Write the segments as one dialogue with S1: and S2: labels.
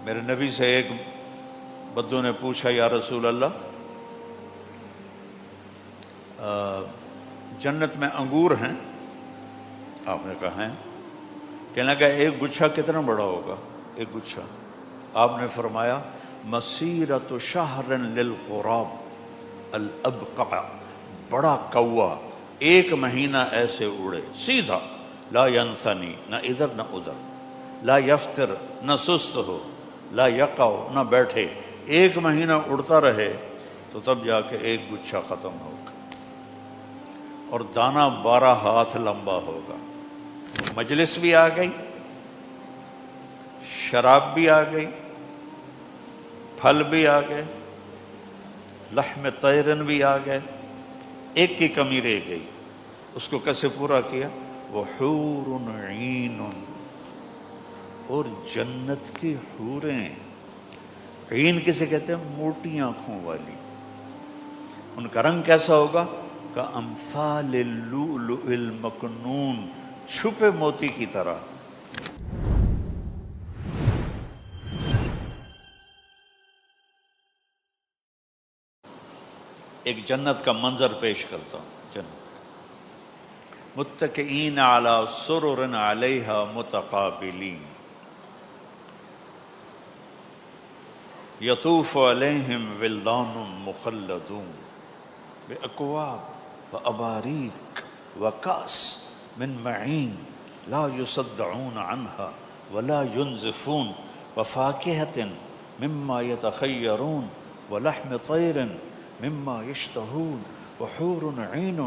S1: میرے نبی سے ایک بدو نے پوچھا، یا رسول اللہ جنت میں انگور ہیں؟ آپ نے کہا ہیں۔ کہنے لگا ایک گچھا کتنا بڑا ہوگا؟ ایک گچھا، آپ نے فرمایا مسیرۃ شہر للغراب الابقع، بڑا کوا ایک مہینہ ایسے اڑے سیدھا، لا ینثنی، نہ ادھر نہ ادھر، لا یفتر، نہ سست ہو، لا یقع، نہ بیٹھے، ایک مہینہ اڑتا رہے تو تب جا کے ایک گچھا ختم ہوگا، اور دانہ 12 ہاتھ لمبا ہوگا۔ مجلس بھی آ گئی، شراب بھی آ گئی، پھل بھی آ گئے، لحم طیرن بھی آ گئے، ایک کی کمی رہ گئی، اس کو کیسے پورا کیا؟ وحور عین، اور جنت کی حوریں، عین کسے کہتے ہیں؟ موٹی آنکھوں والی، ان کا رنگ کیسا ہوگا؟ کامثال اللؤلؤ المکنون، چھپے موتی کی طرح۔ ایک جنت کا منظر پیش کرتا ہوں۔ جنت متکئین علی سرر علیہا متقابلین، یطوف علیہم ولدان مخلدون بأکواب وأباریک وکأس من معین لا یصدعون عنہا ولا ینزفون وفاکہۃ مما یتخیرون ولحم طیر مما یشتہون وحور عین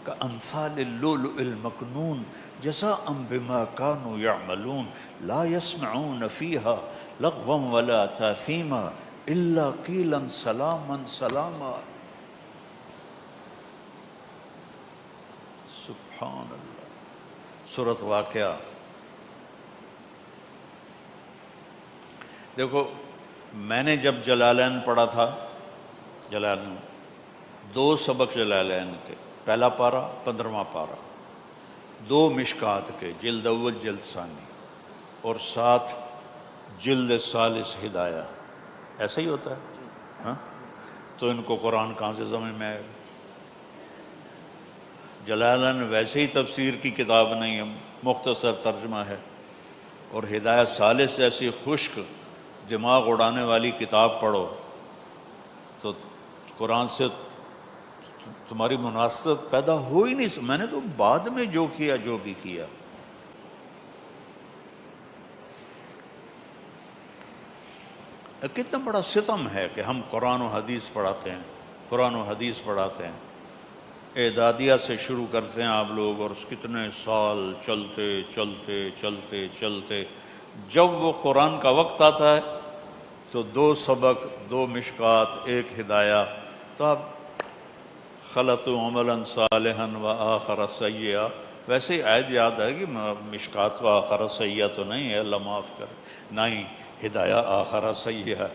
S1: کأمثال اللؤلؤ المکنون جزاء بما كانوا يعملون لا يسمعون فيها لغوا ولا تاثیما الا قیلا سلاما سلاما۔ سبحان اللہ۔ سورۃ واقعہ دیکھو، میں نے جب جلالین پڑھا تھا، جلالین 2 سبق جلالین کے، پہلا پارہ 15واں پارہ، 2 مشکات کے، جلد اول جلد ثانی، اور 7 جلد ثالث ہدایہ، ایسا ہی ہوتا ہے ہاں؟ تو ان کو قرآن کہاں سے سمجھ میں آئے گا؟ جلالین ویسے ہی تفسیر کی کتاب نہیں ہے، مختصر ترجمہ ہے، اور ہدایہ ثالث جیسی خشک دماغ اڑانے والی کتاب پڑھو تو قرآن سے تمہاری مناسبت پیدا ہو ہی نہیں۔ میں نے تو بعد میں جو کیا، جو بھی کیا، کتنا بڑا ستم ہے کہ ہم قرآن و حدیث پڑھاتے ہیں، قرآن و حدیث پڑھاتے ہیں، اعدادیہ سے شروع کرتے ہیں آپ لوگ، اور کتنے سال چلتے چلتے چلتے چلتے جب وہ قرآن کا وقت آتا ہے تو 2 سبق، 2 مشکات، 1 ہدایہ، تو آپ خلطوا عملا صالحا وآخر سیئا، ویسے ہی آیت یاد ہے کہ مشکات و آخر سیئا تو نہیں ہے، اللہ معاف کرے، نہ ہی ہدایہ آخر سیئا،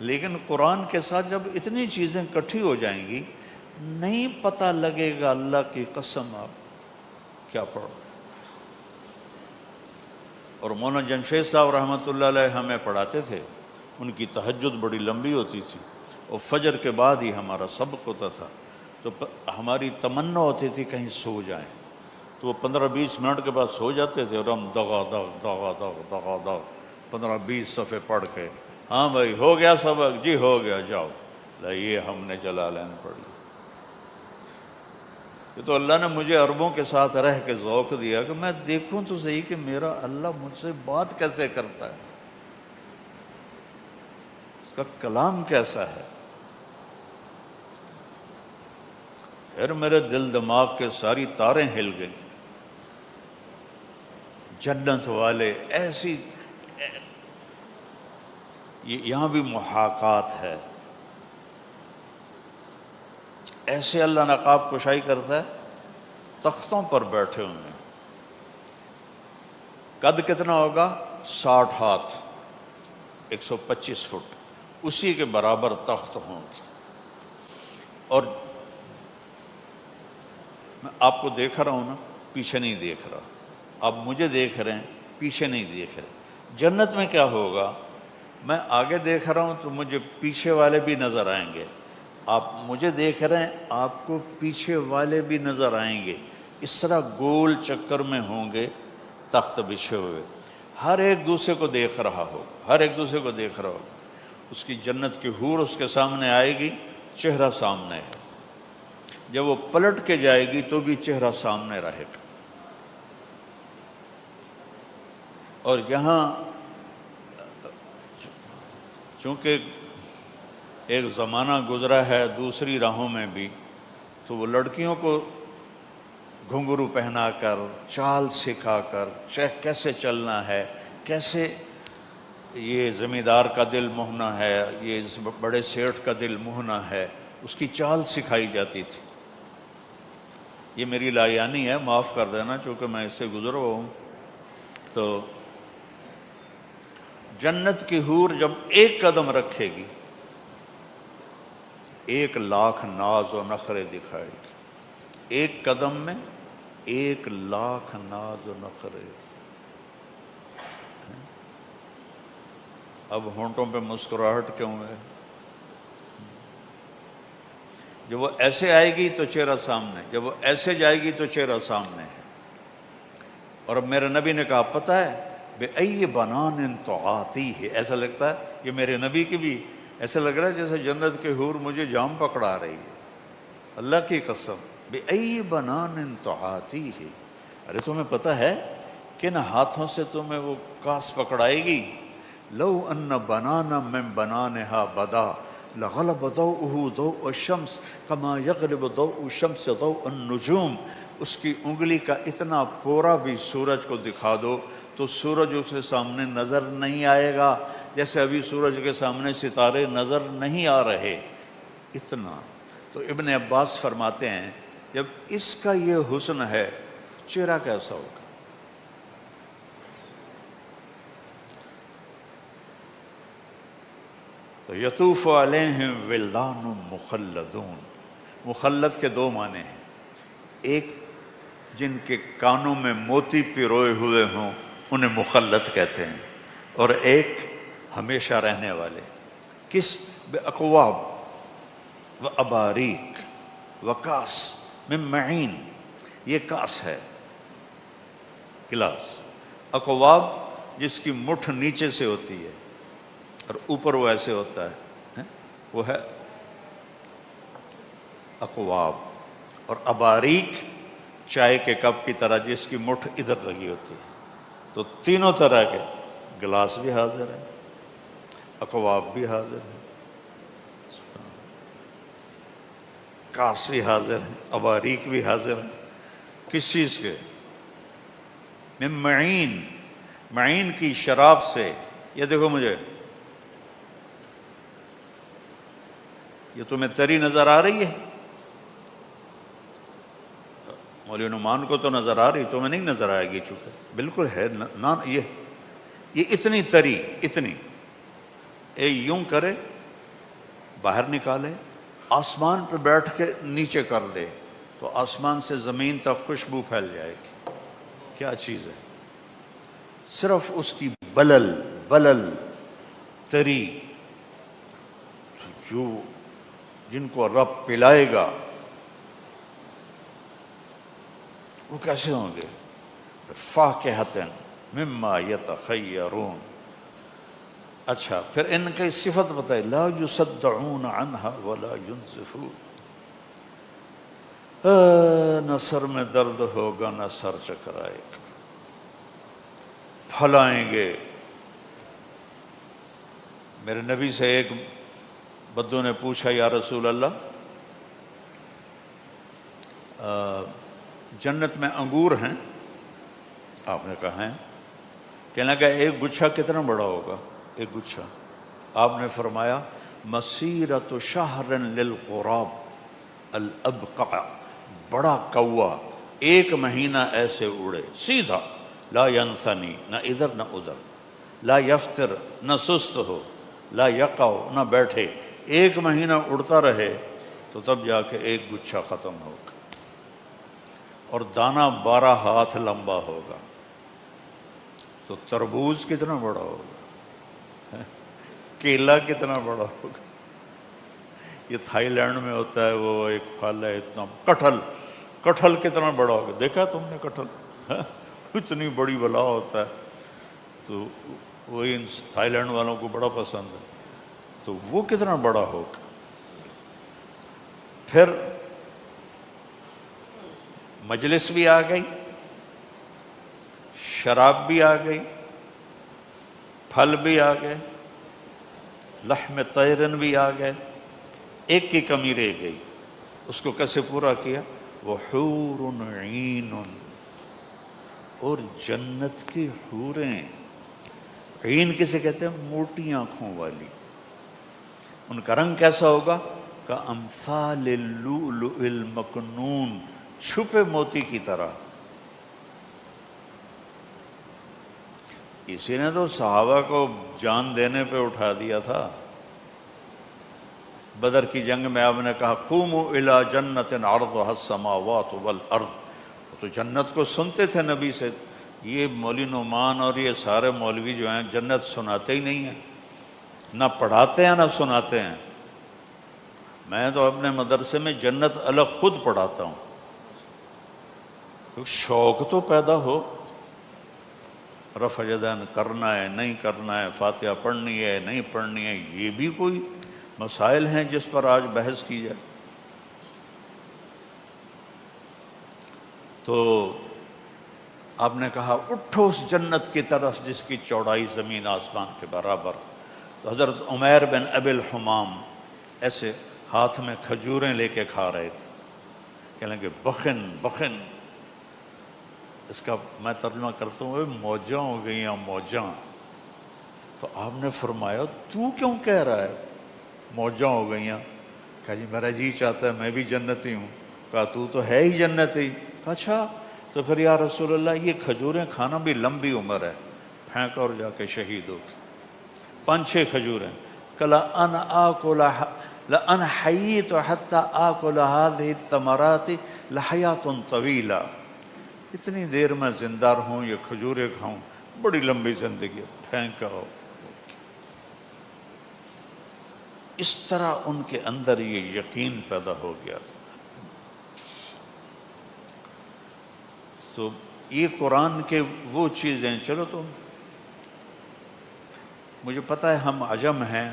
S1: لیکن قرآن کے ساتھ جب اتنی چیزیں کٹھی ہو جائیں گی نہیں پتہ لگے گا، اللہ کی قسم آپ کیا پڑھو۔ اور مولانا جمشید صاحب رحمۃ اللہ علیہ ہمیں پڑھاتے تھے، ان کی تہجد بڑی لمبی ہوتی تھی، اور فجر کے بعد ہی ہمارا سبق ہوتا تھا، تو ہماری تمنا ہوتی تھی کہیں سو جائیں، تو وہ 15-20 منٹ کے بعد سو جاتے تھے، اور ہم دغا دغ دغا دغ دغا دغ 15-20 صفحے پڑھ کے، ہاں بھائی ہو گیا سبق؟ جی ہو گیا، جاؤ، یہ ہم نے جلالین پڑھ لی۔ یہ تو اللہ نے مجھے عربوں کے ساتھ رہ کے ذوق دیا کہ میں دیکھوں تو صحیح کہ میرا اللہ مجھ سے بات کیسے کرتا ہے، اس کا کلام کیسا ہے۔ پھر میرے دل دماغ کے ساری تاریں ہل گئیں، جنت والے ایسی، یہاں بھی محاکات ہے، ایسے اللہ نقاب کشائی کرتا ہے، تختوں پر بیٹھے ہوئے، قد کتنا ہوگا؟ 60 ہاتھ، 125 فٹ، اسی کے برابر تخت ہوں گے، اور میں آپ کو دیکھ رہا ہوں نا، پیچھے نہیں دیکھ رہا، آپ مجھے دیکھ رہے ہیں، پیچھے نہیں دیکھ رہے۔ جنت میں کیا ہوگا؟ میں آگے دیکھ رہا ہوں تو مجھے پیچھے والے بھی نظر آئیں گے، آپ مجھے دیکھ رہے ہیں آپ کو پیچھے والے بھی نظر آئیں گے، اس طرح گول چکر میں ہوں گے تخت بچھے ہوئے، ہر ایک دوسرے کو دیکھ رہا ہوگا، ہر ایک دوسرے کو دیکھ رہا ہوگا، اس کی جنت کی حور اس کے سامنے آئے گی، چہرہ سامنے ہے، جب وہ پلٹ کے جائے گی تو بھی چہرہ سامنے رہے گا۔ اور یہاں چونکہ ایک زمانہ گزرا ہے دوسری راہوں میں بھی، تو وہ لڑکیوں کو گھنگرو پہنا کر، چال سکھا کر، کیسے چلنا ہے، کیسے یہ زمیندار کا دل موہنا ہے، یہ بڑے سیٹھ کا دل موہنا ہے، اس کی چال سکھائی جاتی تھی۔ یہ میری لایانی ہے، معاف کر دینا چونکہ میں اس سے گزرا ہوں۔ تو جنت کی حور جب ایک قدم رکھے گی 1,00,000 ناز و نخرے دکھائے گی، ایک قدم میں 1,00,000 ناز و نخرے۔ اب ہونٹوں پہ مسکراہٹ کیوں ہے؟ جب وہ ایسے آئے گی تو چہرہ سامنے، جب وہ ایسے جائے گی تو چہرہ سامنے ہے۔ اور اب میرے نبی نے کہا پتہ ہے بِأَيِّ بَنَانٍ تُعَاطِيهِ، ایسا لگتا ہے یہ میرے نبی کی بھی ایسا لگ رہا ہے جیسے جنت کے حور مجھے جام پکڑا رہی ہے، اللہ کی قسم، بِأَيِّ بَنَانٍ تُعَاطِيهِ، ارے تمہیں پتہ ہے کن ہاتھوں سے تمہیں وہ کاس پکڑائے گی؟ لو ان بنانا من بنانها بدا لغلب ضوءه ضوء الشمس كما يغلب ضوء الشمس ضوء النجوم، اس کی انگلی کا اتنا پورا بھی سورج کو دکھا دو تو سورج اس کے سامنے نظر نہیں آئے گا جیسے ابھی سورج کے سامنے ستارے نظر نہیں آ رہے، اتنا۔ تو ابن عباس فرماتے ہیں جب اس کا یہ حسن ہے چہرہ کیسا ہوگا؟ تو یطوف علیہم ولدان مخلدون، مخلد کے دو معنی ہیں، ایک جن کے کانوں میں موتی پروئے ہوئے ہوں انہیں مخلد کہتے ہیں، اور ایک ہمیشہ رہنے والے، کس بِأَقْوَابٍ وَأَبَارِيقٍ وَكَأْسٍ مِّن مَّعِينٍ، یہ کاس ہے، گلاس، اقواب جس کی مٹھ نیچے سے ہوتی ہے اور اوپر وہ ایسے ہوتا ہے، وہ ہے اقواب، اور اباریک چائے کے کپ کی طرح جس کی مٹھ ادھر لگی ہوتی ہے۔ تو تینوں طرح کے گلاس بھی حاضر ہیں، اقواب بھی حاضر ہیں، کاس بھی حاضر ہیں، اباریک بھی حاضر ہیں، کس چیز کے؟ من معین، معین کی شراب سے۔ یہ دیکھو مجھے، یہ تمہیں تری نظر آ رہی ہے؟ مولوی نعمان کو تو نظر آ رہی، تمہیں نہیں نظر آئے گی چونکہ بالکل ہے نا، یہ اتنی تری، اتنی، یوں کرے باہر نکالے، آسمان پہ بیٹھ کے نیچے کر دے تو آسمان سے زمین تک خوشبو پھیل جائے گی۔ کیا چیز ہے؟ صرف اس کی بلل تری، جو جن کو رب پلائے گا وہ کیسے ہوں گے؟ فاکہۃ مما یتخیرون۔ اچھا پھر ان کی صفت بتائے، لا یصدعون عنہا ولا ینزفون، نہ سر میں درد ہوگا نہ سر چکرائے گا، پھلائیں گے۔ میرے نبی سے ایک بدو نے پوچھا یا رسول اللہ جنت میں انگور ہیں؟ آپ نے کہا ہیں۔ کہنے لگا ایک گچھا کتنا بڑا ہوگا؟ ایک گچھا، آپ نے فرمایا مسیرۃ شہر للغراب الابقع، بڑا کوا 1 مہینہ ایسے اڑے سیدھا، لا ینثنی، نہ ادھر نہ ادھر، لا یفتر، نہ سست ہو، لا یقع، نہ بیٹھے، 1 مہینہ اڑتا رہے تو تب جا کے ایک گچھا ختم ہوگا، اور دانہ 12 ہاتھ لمبا ہوگا۔ تو تربوز کتنا بڑا ہوگا؟ کیلا کتنا بڑا ہوگا؟ یہ تھائی لینڈ میں ہوتا ہے، وہ ایک پھل ہے اتنا، کٹہل کتنا بڑا ہوگا؟ دیکھا تم نے کٹہل؟ اتنی بڑی بلا ہوتا ہے، تو وہی تھائی لینڈ والوں کو بڑا پسند ہے، تو وہ کتنا بڑا ہوگا؟ پھر مجلس بھی آ گئی، شراب بھی آ گئی، پھل بھی آ گئے، لحم طیرن بھی آ گئے، ایک کی کمی رہ گئی، اس کو کیسے پورا کیا؟ وحور عین، اور جنت کی حوریں، عین کسے کہتے ہیں؟ موٹی آنکھوں والی، ان کا رنگ کیسا ہوگا؟ کامثال اللؤلؤ المکنون، چھپے موتی کی طرح۔ اسی نے تو صحابہ کو جان دینے پہ اٹھا دیا تھا۔ بدر کی جنگ میں آپ نے کہا قوموا الی جنت عرضها السماوات والارض، تو جنت کو سنتے تھے نبی سے۔ یہ مولوی نعمان اور یہ سارے مولوی جو ہیں جنت سناتے ہی نہیں ہیں، نہ پڑھاتے ہیں نہ سناتے ہیں۔ میں تو اپنے مدرسے میں جنت الگ خود پڑھاتا ہوں، شوق تو پیدا ہو، رفع یدین کرنا ہے نہیں کرنا ہے، فاتحہ پڑھنی ہے نہیں پڑھنی ہے، یہ بھی کوئی مسائل ہیں جس پر آج بحث کی جائے؟ تو آپ نے کہا اٹھو اس جنت کی طرف جس کی چوڑائی زمین آسمان کے برابر۔ تو حضرت عمیر بن ابی الحمام ایسے ہاتھ میں کھجوریں لے کے کھا رہے تھے، کہنے کہ بخن بخن، اس کا میں ترجمہ کرتا ہوں موجاں ہو گئیاں موجاں۔ تو آپ نے فرمایا تو کیوں کہہ رہا ہے موجاں ہو گئیاں؟ کہا جی میرا جی چاہتا ہے میں بھی جنتی ہوں۔ کہا تو ہے ہی جنتی۔ کہا اچھا، تو پھر یا رسول اللہ یہ کھجوریں کھانا بھی لمبی عمر ہے، پھینک اور جا کے شہید ہو۔ 5-6 کھجوریں۔ کہا لَأَنْ حَيِّيتُ حَتَّى آكُلَ هَذِهِ الثَّمَرَاتِ لَحَيَاةٌ طَوِيلَةٌ، اتنی دیر میں زندہ رہوں یہ کھجوریں کھاؤں، بڑی لمبی زندگی ہے، پھینکا ہو۔ اس طرح ان کے اندر یہ یقین پیدا ہو گیا تھا۔ تو یہ قرآن کے وہ چیزیں، چلو تو مجھے پتہ ہے ہم عجم ہیں،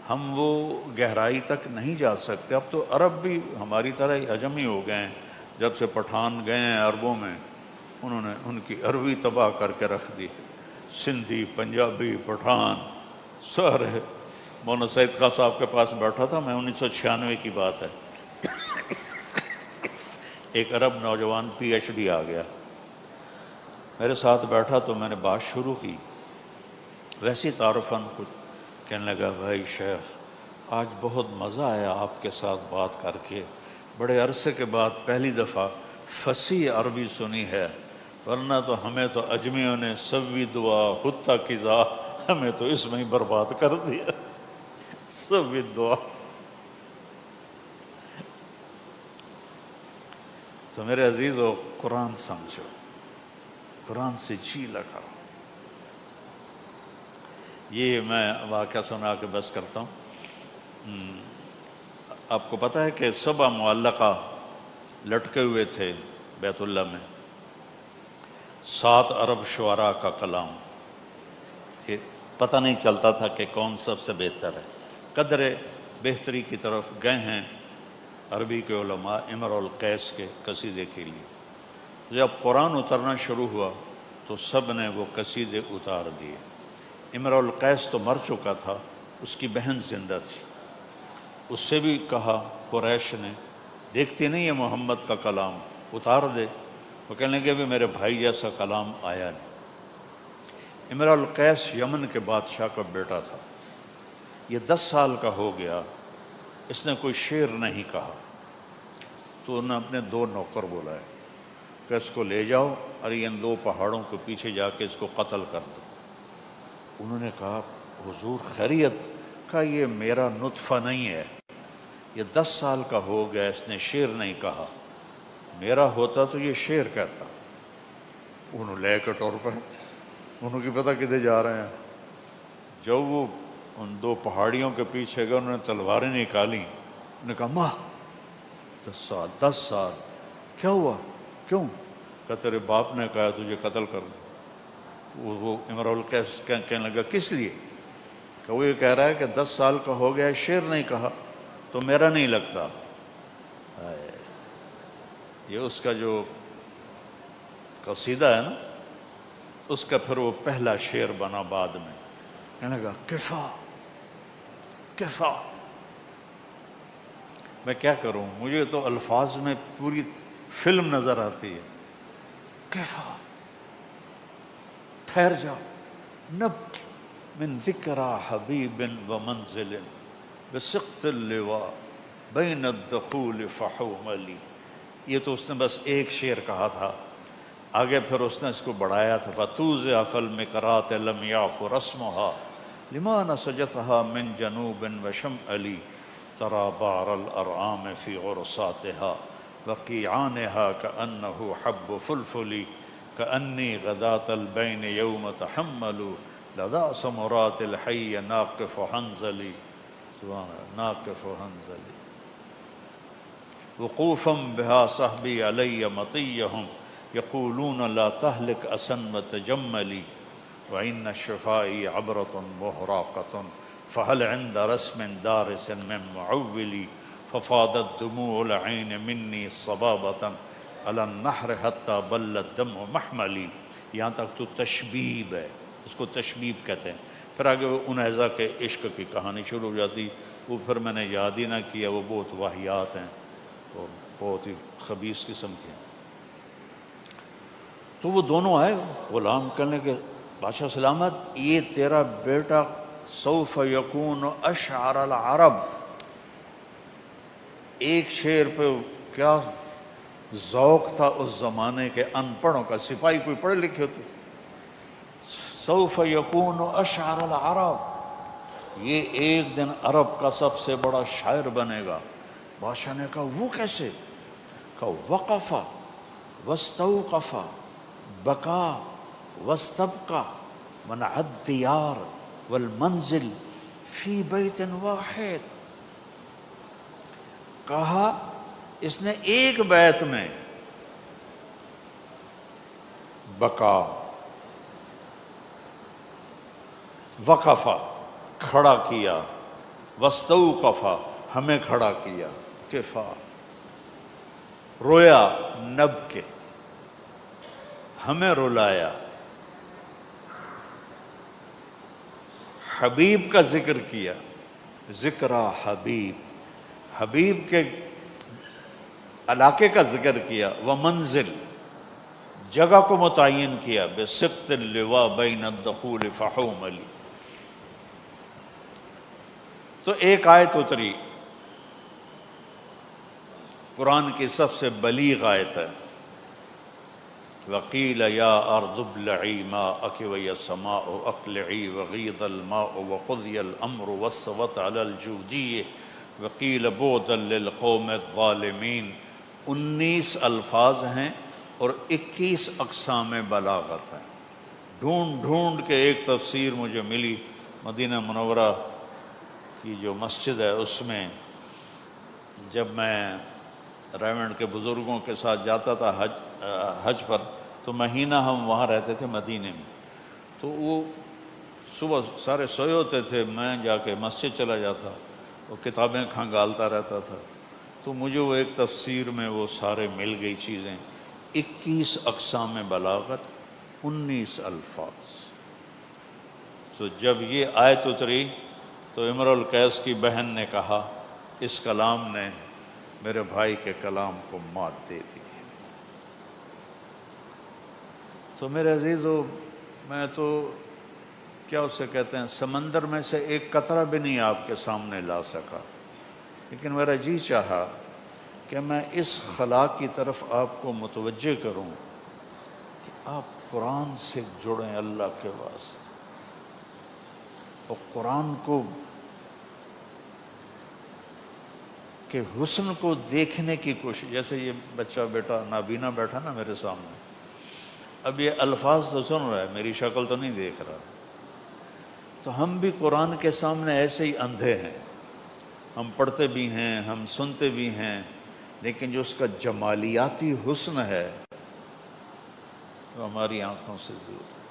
S1: ہم وہ گہرائی تک نہیں جا سکتے۔ اب تو عرب بھی ہماری طرح ہی عجم ہی ہو گئے ہیں، جب سے پٹھان گئے ہیں عربوں میں، انہوں نے ان کی عربی تباہ کر کے رکھ دی، سندھی پنجابی پٹھان سارے۔ مولانا سعید خان صاحب کے پاس بیٹھا تھا میں، 1996 کی بات ہے، ایک عرب نوجوان پی ایچ ڈی آ گیا میرے ساتھ بیٹھا، تو میں نے بات شروع کی ویسی تعارفاً کچھ، کہنے لگا بھائی شیخ آج بہت مزہ آیا آپ کے ساتھ بات کر کے، بڑے عرصے کے بعد پہلی دفعہ فصیح عربی سنی ہے، ورنہ تو ہمیں تو اجمیوں نے سوی دعا خطہ قضا، ہمیں تو اس میں ہی برباد کر دیا، سوی دعا۔ تو میرے عزیزو قرآن سمجھو، قرآن سے جی لگاؤ۔ یہ میں واقعہ سنا کے بس کرتا ہوں۔ آپ کو پتہ ہے کہ 7 معلقہ لٹکے ہوئے تھے بیت اللہ میں، 7 عرب شعراء کا کلام، کہ پتہ نہیں چلتا تھا کہ کون سب سے بہتر ہے۔ قدر بہتری کی طرف گئے ہیں عربی کے علماء امر القیس کے قصیدے کے لیے۔ جب قرآن اترنا شروع ہوا تو سب نے وہ قصیدے اتار دیے۔ امر القیس تو مر چکا تھا، اس کی بہن زندہ تھی، اس سے بھی کہا قریش نے دیکھتی نہیں ہے محمد کا کلام، اتار دے۔ وہ کہنے لگے بھی میرے بھائی جیسا کلام آیا نہیں۔ امر القیس یمن کے بادشاہ کا بیٹا تھا، یہ 10 سال کا ہو گیا، اس نے کوئی شعر نہیں کہا، تو انہوں نے اپنے 2 نوکر بلائے کہ اس کو لے جاؤ اور ان 2 پہاڑوں کے پیچھے جا کے اس کو قتل کر دو۔ انہوں نے کہا حضور خیریت؟ کہا یہ میرا نطفہ نہیں ہے، یہ 10 سال کا ہو گیا، اس نے شعر نہیں کہا، میرا ہوتا تو یہ شعر کہتا۔ انہوں لے کے ٹور پہ، انہوں کی پتہ کدھر جا رہے ہیں۔ جب وہ ان دو پہاڑیوں کے پیچھے گئے، انہوں نے تلواریں نکالی، انہوں نے کہا ماں 10 سال 10 سال، کیا ہوا کیوں؟ کہ تیرے باپ نے کہا تجھے قتل کر دو۔ وہ امرؤ القیس کہنے لگا کس لیے؟ کہ وہ یہ کہہ رہا ہے کہ 10 سال کا ہو گیا، شعر نہیں کہا تو میرا نہیں لگتا۔ یہ اس کا جو قصیدہ ہے نا، اس کا پھر وہ پہلا شعر بنا بعد میں۔ کہنے لگا کفا کفا۔ میں کیا کروں، مجھے تو الفاظ میں پوری فلم نظر آتی ہے۔ کفا، ٹھہر جا، نبکی من ذکری حبیب و منزل بسقط اللواء بین الدخول فحوملی۔ یہ تو اس نے بس ایک شعر کہا تھا، آگے پھر اس نے اس کو بڑھایا تھا۔ فتوزع فی المقرات لم یعف رسمها لما نسجتها من جنوب وشمال ترى بار الارعام في عرصاتها وقيعانها كأنه حب فلفل كأني غداة البين يوم تحمل لدى سمرات الحي ناقف حنظلي سبحان الله ناقف حنظلي وقوفا بها صحبي علي مطيهم يقولون لا تهلك أسا وتجملي وإن شفائي عبرة مهراقة فهل عند رسم دارس من معولي ففاضت دموع العين مني صبابة على النحر حتى بل الدمع محملي۔ یہاں تک تو تشبیب ہے، اس کو تشبیب کہتے ہیں۔ پھر آگے وہ انیزہ کے عشق کی کہانی شروع ہو جاتی، وہ پھر میں نے یاد ہی نہ کیا، وہ بہت واہیات ہیں اور بہت ہی خبیث قسم کے ہیں۔ تو وہ دونوں آئے غلام، کہنے کہ بادشاہ سلامت، یہ تیرا بیٹا سوف یکون اشعر العرب، ایک شعر پہ کیا ذوق تھا اس زمانے کے ان پڑھوں کا، سپاہی کوئی پڑھے لکھے ہوتے، سوف یکون اشعر العرب، یہ ایک دن عرب کا سب سے بڑا شاعر بنے گا۔ بادشاہ نے کہا وہ کیسے؟ کہا وقف واستوقف بکا واستبقى منع الدیار والمنزل فی بیت واحد۔ کہا اس نے ایک بیت میں بکا، وقفا کھڑا کیا، واستوقفا ہمیں کھڑا کیا، کفا رویا، نب کے ہمیں رلایا، حبیب کا ذکر کیا، ذکرہ حبیب، حبیب کے علاقے کا ذکر کیا، وہ منزل جگہ کو متعین کیا، بسقط اللواء بین الدخول فحوملی۔ تو ایک آیت اتری، قرآن کی سب سے بلیغ آیت ہے، وقیل یا ارض ابلعی ماءک ویا السماء اقلعی وغیض الماء وقضی الامر واستوت علی الجودی وقیل بعدا للقوم الظالمین۔ 19 الفاظ ہیں اور 21 اقسام بلاغت ہیں۔ ڈھونڈ ڈھونڈ کے ایک تفسیر مجھے ملی، مدینہ منورہ کی جو مسجد ہے اس میں جب میں ریونڈ کے بزرگوں کے ساتھ جاتا تھا حج پر، تو مہینہ ہم وہاں رہتے تھے مدینے میں، تو وہ صبح سارے سوئے ہوتے تھے، میں جا کے مسجد چلا جاتا، وہ کتابیں کھنگالتا رہتا تھا، تو مجھے وہ ایک تفسیر میں وہ سارے مل گئی چیزیں، 21 اقسام بلاغت، 19 الفاظ۔ تو جب یہ آیت اتری تو امرؤ القیس کی بہن نے کہا اس کلام نے میرے بھائی کے کلام کو مات دے دی۔ تو میرے عزیزو، میں تو کیا اسے کہتے ہیں، سمندر میں سے ایک قطرہ بھی نہیں آپ کے سامنے لا سکا، لیکن میرا جی چاہا کہ میں اس خلا کی طرف آپ کو متوجہ کروں کہ آپ قرآن سے جڑیں اللہ کے واسطے، اور قرآن کو کہ حسن کو دیکھنے کی کوشش، جیسے یہ بچہ بیٹا نابینا بیٹھا نا میرے سامنے، اب یہ الفاظ تو سن رہا ہے، میری شکل تو نہیں دیکھ رہا، تو ہم بھی قرآن کے سامنے ایسے ہی اندھے ہیں، ہم پڑھتے بھی ہیں، ہم سنتے بھی ہیں، لیکن جو اس کا جمالیاتی حسن ہے وہ ہماری آنکھوں سے دور ہے۔